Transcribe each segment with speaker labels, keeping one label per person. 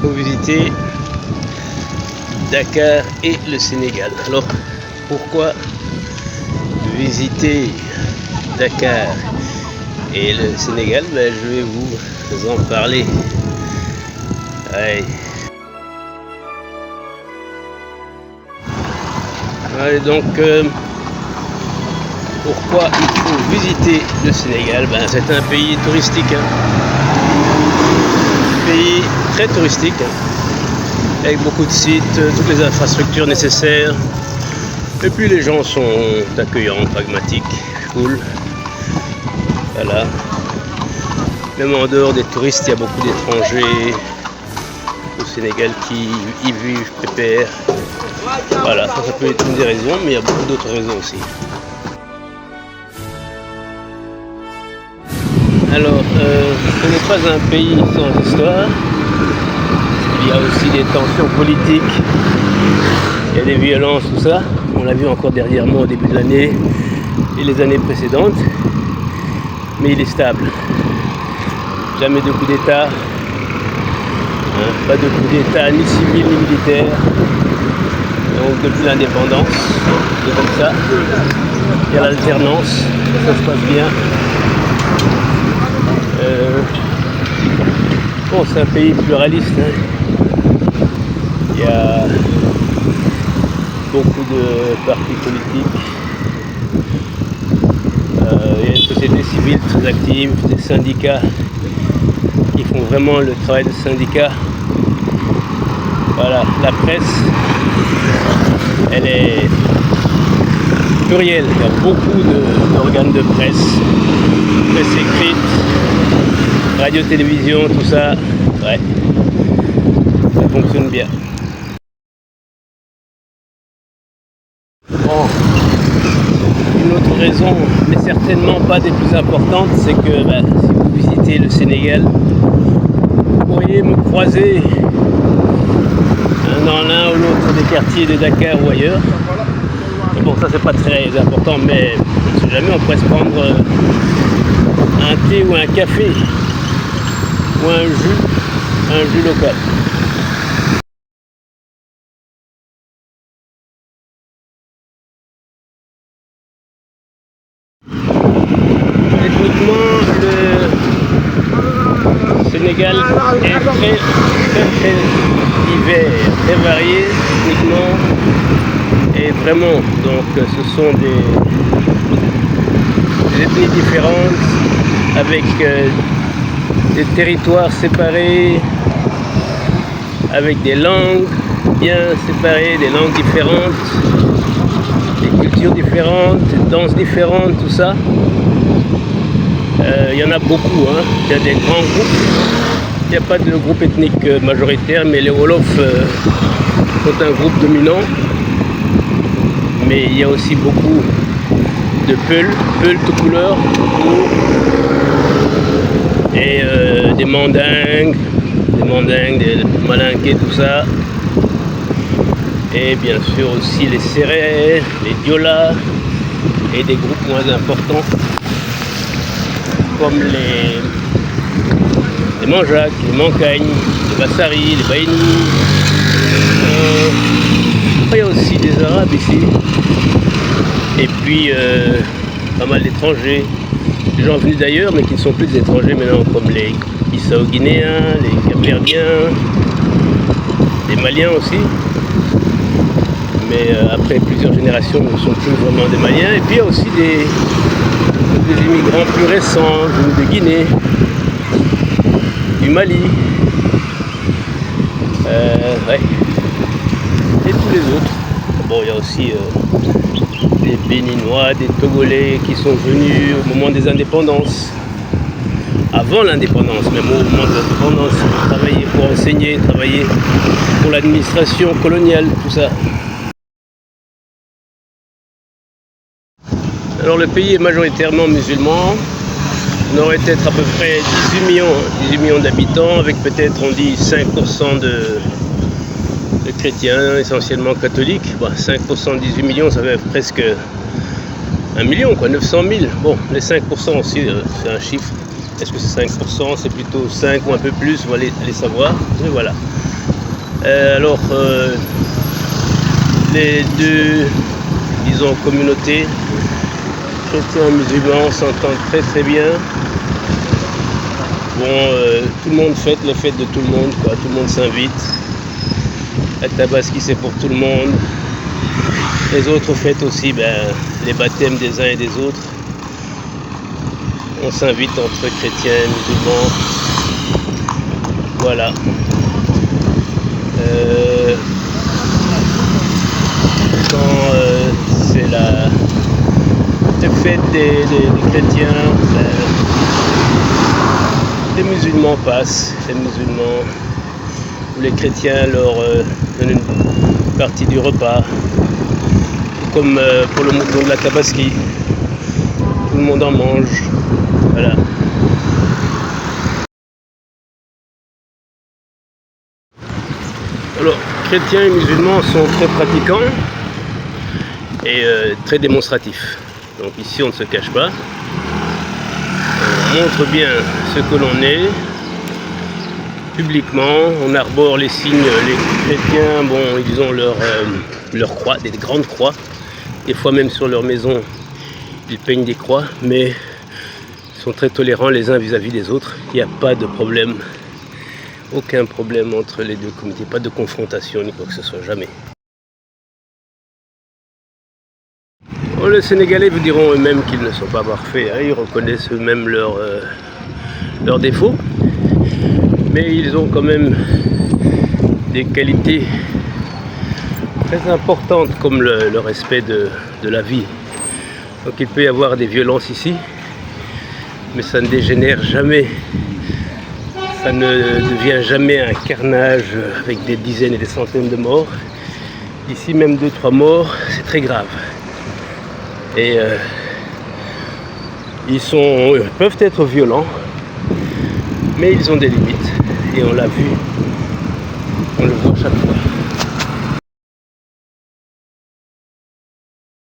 Speaker 1: faut visiter Dakar et le Sénégal. Alors, pourquoi visiter Dakar et le Sénégal? Ben, je vais vous en parler. Ouais, donc, pourquoi il faut visiter le Sénégal? Ben, c'est un pays touristique. Pays très touristique, avec beaucoup de sites, toutes les infrastructures nécessaires. Et puis les gens sont accueillants, pragmatiques, cool. Voilà. Même en dehors des touristes, il y a beaucoup d'étrangers au Sénégal qui y vivent pépère. Voilà, ça peut être une des raisons, mais il y a beaucoup d'autres raisons aussi. Alors, ce n'est pas un pays sans histoire. Il y a aussi des tensions politiques, il y a des violences, tout ça. On l'a vu encore dernièrement au début de l'année et les années précédentes. Mais il est stable. Jamais de coup d'État. Pas de coup d'État ni civil ni militaire. Donc depuis l'indépendance, c'est comme ça. Il y a l'alternance, ça se passe bien. Bon, c'est un pays pluraliste. Il y a beaucoup de partis politiques. Il y a une société civile très active, des syndicats qui font vraiment le travail de syndicats. Voilà, la presse, elle est plurielle. Il y a beaucoup d'organes de presse écrite, radio, télévision, tout ça. Ouais, ça fonctionne bien. Bon, une autre raison, mais certainement pas des plus importantes, c'est que si vous visitez le Sénégal, vous pourriez me croiser dans l'un ou l'autre des quartiers de Dakar ou ailleurs. Et bon, ça c'est pas très important, mais on ne sait jamais, on pourrait se prendre un thé ou un café ou un jus local. Techniquement, le Sénégal est très divers, très varié techniquement, et vraiment, donc ce sont des ethnies différentes, avec des territoires séparés, avec des langues bien séparées, des langues différentes, des cultures différentes, des danses différentes, tout ça. Il y en a beaucoup, il y a des grands groupes. Il n'y a pas de groupe ethnique majoritaire, mais les Wolofs sont un groupe dominant. Mais il y a aussi beaucoup de Peuls de couleur, et des Mandingues, des Malinqués, tout ça. Et bien sûr aussi les Sérères, les Diola, et des groupes moins importants comme les Manjaak, les Mancagnes, les Bassari, les Baïni. Il y a aussi des Arabes ici. Et puis pas mal d'étrangers, des gens venus d'ailleurs mais qui ne sont plus des étrangers maintenant, comme les Bissau-Guinéens, les Cap-Verdiens, les Maliens aussi. Mais après plusieurs générations, ne sont plus vraiment des Maliens. Et puis il y a aussi des immigrants plus récents, venus de Guinée, du Mali, et tous les autres. Bon, il y a aussi des Béninois, des Togolais qui sont venus au moment des indépendances, avant l'indépendance, même au moment de l'indépendance, travailler pour enseigner, travailler pour l'administration coloniale, tout ça. Alors le pays est majoritairement musulman. On aurait peut-être à peu près 18 millions d'habitants, avec peut-être, on dit, 5% de chrétiens, essentiellement catholiques. 5% de 18 millions, ça fait presque 1 million, 900 000. Bon, les 5% aussi, c'est un chiffre. Est-ce que c'est 5%, c'est plutôt 5 ou un peu plus, on va aller savoir. Mais voilà. Alors, les deux, disons, communautés, chrétiens et musulmans, s'entendent très très bien. Bon, tout le monde fête les fêtes de tout le monde, quoi. Tout le monde s'invite. La Tabaski, c'est pour tout le monde. Les autres fêtes aussi, les baptêmes des uns et des autres. On s'invite entre chrétiens et musulmans. Voilà. Quand c'est la fête des chrétiens, les musulmans passent, les chrétiens leur donnent une partie du repas, comme pour le mouton de la Tabaski, tout le monde en mange, voilà. Alors, chrétiens et musulmans sont très pratiquants et très démonstratifs. Donc ici on ne se cache pas. On montre bien ce que l'on est publiquement, on arbore les signes. Les chrétiens, bon, ils ont leur croix, des grandes croix, des fois même sur leur maison ils peignent des croix, mais ils sont très tolérants les uns vis-à-vis des autres. Il n'y a pas de problème, aucun problème entre les deux communautés, pas de confrontation ni quoi que ce soit, jamais. Bon, les Sénégalais vous diront eux-mêmes qu'ils ne sont pas parfaits, hein. Ils reconnaissent eux-mêmes leurs défauts, mais ils ont quand même des qualités très importantes comme le respect de la vie. Donc il peut y avoir des violences ici, mais ça ne dégénère jamais, ça ne devient jamais un carnage avec des dizaines et des centaines de morts. Ici même 2-3 morts, c'est très grave. Et ils peuvent être violents, mais ils ont des limites. Et on l'a vu, on le voit chaque fois.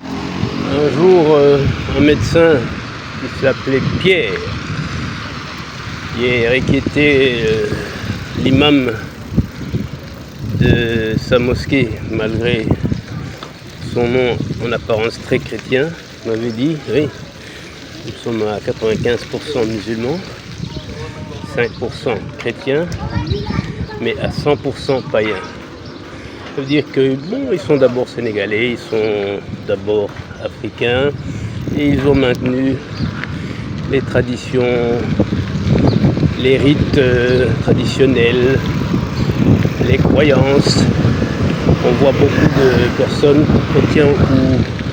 Speaker 1: Un jour, un médecin qui s'appelait Pierre, qui était l'imam de sa mosquée, malgré son nom en apparence très chrétien, m'avait dit, oui, nous sommes à 95% musulmans, 5% chrétiens, mais à 100% païens. Ça veut dire que, bon, ils sont d'abord sénégalais, ils sont d'abord africains, et ils ont maintenu les traditions, les rites traditionnels, les croyances. On voit beaucoup de personnes,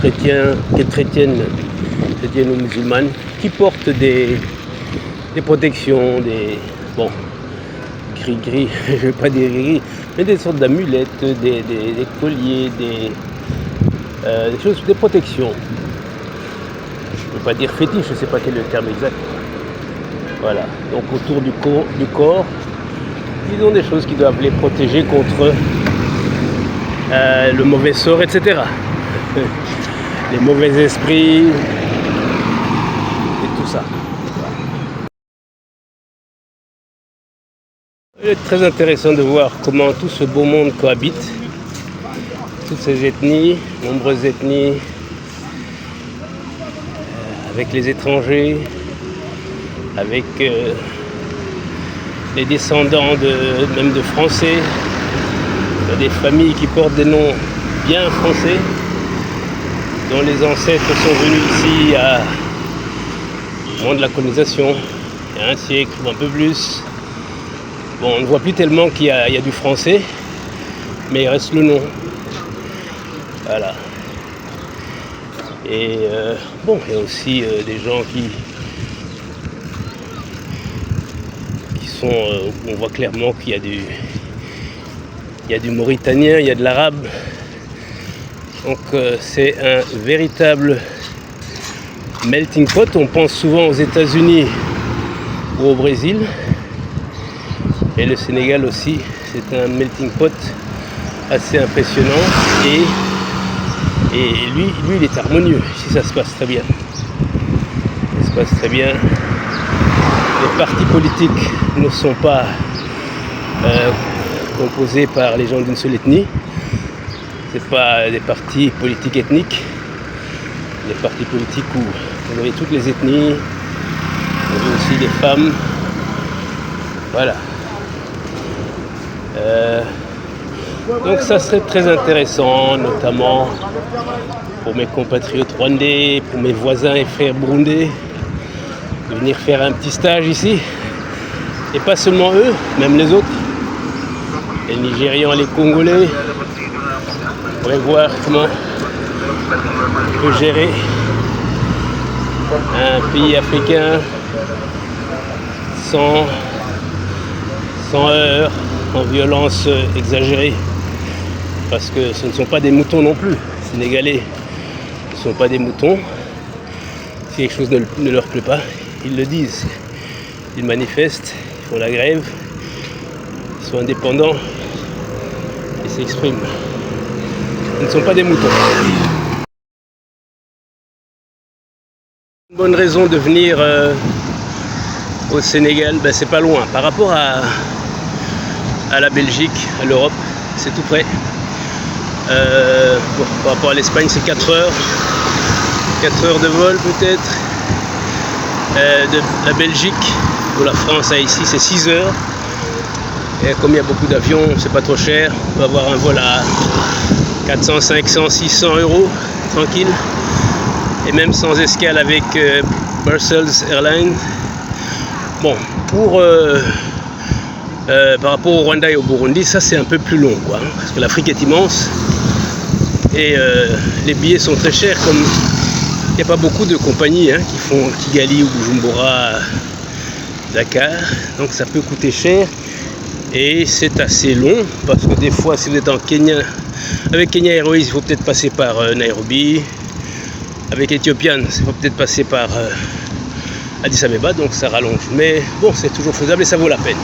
Speaker 1: chrétiennes ou musulmanes, qui portent des protections, des gris-gris, je ne vais pas dire gris, mais des sortes d'amulettes, des colliers, des choses, des protections. Je ne peux pas dire fétiche, je ne sais pas quel est le terme exact. Voilà, donc autour du corps, ils ont des choses qui doivent les protéger contre le mauvais sort, etc. Les mauvais esprits et tout ça. Il est très intéressant de voir comment tout ce beau monde cohabite, toutes ces ethnies, nombreuses ethnies, avec les étrangers, avec les descendants même de Français. Il y a des familles qui portent des noms bien français, dont les ancêtres sont venus ici au moment de la colonisation, il y a un siècle ou un peu plus. Bon, on ne voit plus tellement qu'il y a du français, mais il reste le nom. Voilà. Et bon, il y a aussi des gens qui sont, on voit clairement qu'il y a du mauritanien, il y a de l'arabe. Donc c'est un véritable melting pot. On pense souvent aux États-Unis ou au Brésil. Et le Sénégal aussi, c'est un melting pot assez impressionnant. Et lui, il est harmonieux. Ici, ça se passe très bien. Ça se passe très bien. Les partis politiques ne sont pas composé par les gens d'une seule ethnie. C'est pas des partis politiques ethniques. Des partis politiques où vous avez toutes les ethnies, vous avez aussi des femmes. Voilà. Donc ça serait très intéressant, notamment pour mes compatriotes rwandais, pour mes voisins et frères burundais, de venir faire un petit stage ici. Et pas seulement eux, même les autres, les Nigérians, les Congolais. On pourrait voir comment on peut gérer un pays africain sans heurts, en violence exagérée. Parce que ce ne sont pas des moutons non plus. Les Sénégalais ne sont pas des moutons. Si quelque chose ne leur plaît pas, ils le disent. Ils manifestent, ils font la grève, ils sont indépendants, ils s'expriment. Ils ne sont pas des moutons. Une bonne raison de venir au Sénégal, c'est pas loin. Par rapport à la Belgique, à l'Europe, c'est tout près. Par rapport à l'Espagne, c'est 4 heures. 4 heures de vol peut-être. De la Belgique, où la France a ici, c'est 6 heures. Et comme il y a beaucoup d'avions, c'est pas trop cher. On peut avoir un vol à 400, 500, 600 euros, tranquille. Et même sans escale avec Brussels Airlines. Bon, par rapport au Rwanda et au Burundi, ça c'est un peu plus long, quoi, hein, parce que l'Afrique est immense et les billets sont très chers. Comme il n'y a pas beaucoup de compagnies qui font Kigali ou Bujumbura, Dakar, donc ça peut coûter cher et c'est assez long parce que des fois, si vous êtes en Kenya, avec Kenya Airways, il faut peut-être passer par Nairobi, avec Ethiopian, il faut peut-être passer par Addis Abeba, donc ça rallonge. Mais bon, c'est toujours faisable et ça vaut la peine.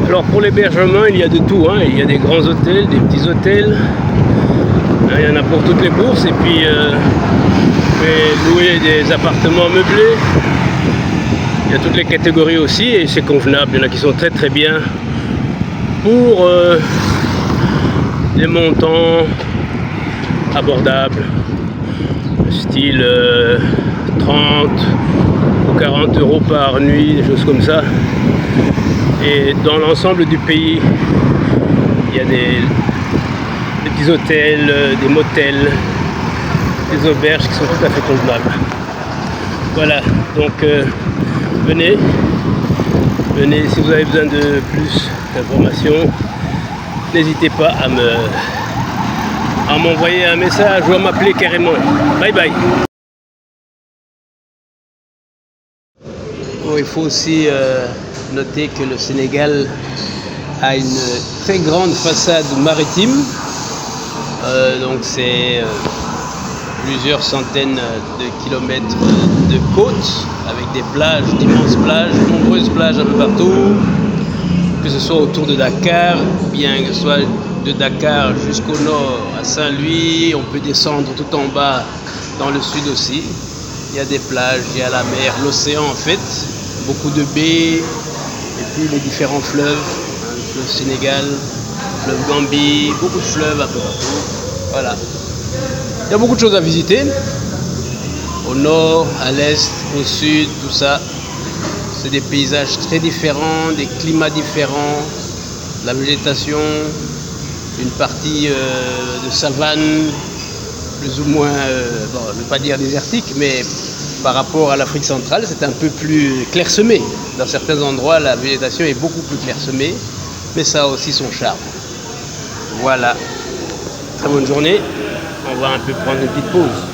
Speaker 1: Alors pour l'hébergement, il y a de tout. Il y a des grands hôtels, des petits hôtels. Il y en a pour toutes les bourses. Et puis, vous pouvez louer des appartements meublés. Il y a toutes les catégories aussi et c'est convenable. Il y en a qui sont très très bien pour des montants abordables. Style 30 ou 40 euros par nuit, des choses comme ça. Et dans l'ensemble du pays, il y a des petits hôtels, des motels, des auberges qui sont tout à fait convenables. Voilà, donc venez si vous avez besoin de plus d'informations, n'hésitez pas à m'envoyer un message ou à m'appeler carrément. Bye bye. Bon, il faut aussi noter que le Sénégal a une très grande façade maritime. Donc c'est plusieurs centaines de kilomètres de côte avec des plages, d'immenses plages, nombreuses plages un peu partout. Que ce soit autour de Dakar, bien que ce soit de Dakar jusqu'au nord à Saint-Louis, on peut descendre tout en bas dans le sud aussi. Il y a des plages, il y a la mer, l'océan en fait, beaucoup de baies, et puis les différents fleuves, le fleuve Sénégal, le fleuve Gambie, beaucoup de fleuves un peu partout. Voilà. Il y a beaucoup de choses à visiter, au nord, à l'est, au sud, tout ça. C'est des paysages très différents, des climats différents, la végétation, une partie de savane, plus ou moins, je ne veux pas dire désertique, mais par rapport à l'Afrique centrale, c'est un peu plus clairsemé. Dans certains endroits, la végétation est beaucoup plus clairsemée, mais ça a aussi son charme. Voilà. Très bonne journée. On va un peu prendre une petite pause.